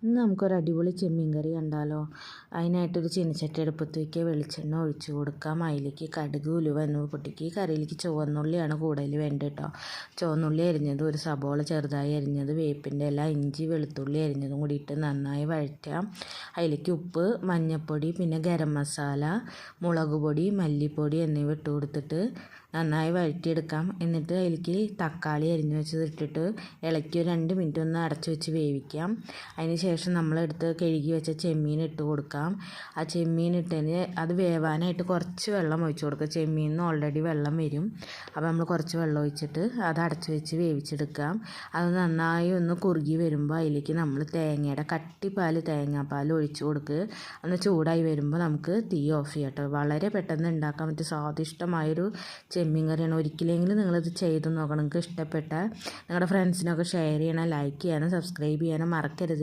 ഇന്ന് നമുക്കൊരു അടിപൊളി ചെമ്മീൻ കറി കണ്ടാലോ. അതിനായിട്ടൊരു ചീനച്ചട്ടി അടുപ്പത്ത് വയ്ക്കുക, വെളിച്ചെണ്ണ ഒഴിച്ച് കൊടുക്കാം. അതിലേക്ക് കടുക്, ഉലുവ എന്നിവ പൊട്ടിക്കുക. ഈ കറിയിലേക്ക് ചുവന്നുള്ളിയാണ് കൂടുതൽ വേണ്ടത് കേട്ടോ. ചുവന്നുള്ളി അരിഞ്ഞത്, ഒരു സബോള ചെറുതായി അരിഞ്ഞത്, വേപ്പിൻ്റെ ഇല, ഇഞ്ചി, വെളുത്തുള്ളി അരിഞ്ഞതും കൂടി ഇട്ട് നന്നായി വഴറ്റാം. അതിലേക്ക് ഉപ്പ്, മഞ്ഞൾപ്പൊടി, പിന്നെ ഗരം മസാല, മുളക് പൊടി, മല്ലിപ്പൊടി എന്നിവ ഇട്ട് കൊടുത്തിട്ട് നന്നായി വഴറ്റിയെടുക്കാം. എന്നിട്ട് അതിലേക്ക് തക്കാളി അരിഞ്ഞ് വെച്ചത് ഇട്ടിട്ട് ഇളക്കി ഒരു 2 മിനിറ്റ് ഒന്ന് അടച്ച് വെച്ച് വേവിക്കാം. അതിന് ശേഷം നമ്മളെടുത്ത് കഴുകി വെച്ച ചെമ്മീൻ ഇട്ട് കൊടുക്കാം. ആ ചെമ്മീൻ ഇട്ടതിന് അത് വേവാനായിട്ട് കുറച്ച് വെള്ളം ഒഴിച്ച് കൊടുക്കുക. ചെമ്മീനിൽ നിന്ന് ഓൾറെഡി വെള്ളം വരും. അപ്പോൾ നമ്മൾ കുറച്ച് വെള്ളം ഒഴിച്ചിട്ട് അത് അടച്ച് വെച്ച് വേവിച്ചെടുക്കാം. അത് നന്നായി ഒന്ന് കുറുകി വരുമ്പോൾ അതിലേക്ക് നമ്മൾ തേങ്ങയുടെ കട്ടിപ്പാൽ, തേങ്ങാപ്പാൽ ഒഴിച്ച് കൊടുക്കുക. ഒന്ന് ചൂടായി വരുമ്പോൾ നമുക്ക് തീ ഓഫ് ചെയ്യാം കേട്ടോ. വളരെ പെട്ടെന്ന് ഉണ്ടാക്കാൻ പറ്റിയ സ്വാദിഷ്ടമായൊരു ചെമ്മീൻ കറിയാണ്. ഒരിക്കലെങ്കിലും നിങ്ങളിത് ചെയ്ത് നോക്കണം. നിങ്ങൾക്ക് ഇഷ്ടപ്പെട്ട നിങ്ങളുടെ ഫ്രണ്ട്സിനൊക്കെ ഷെയർ ചെയ്യണം, ലൈക്ക് ചെയ്യാനും സബ്സ്ക്രൈബ് ചെയ്യാനും മറക്കരുത്.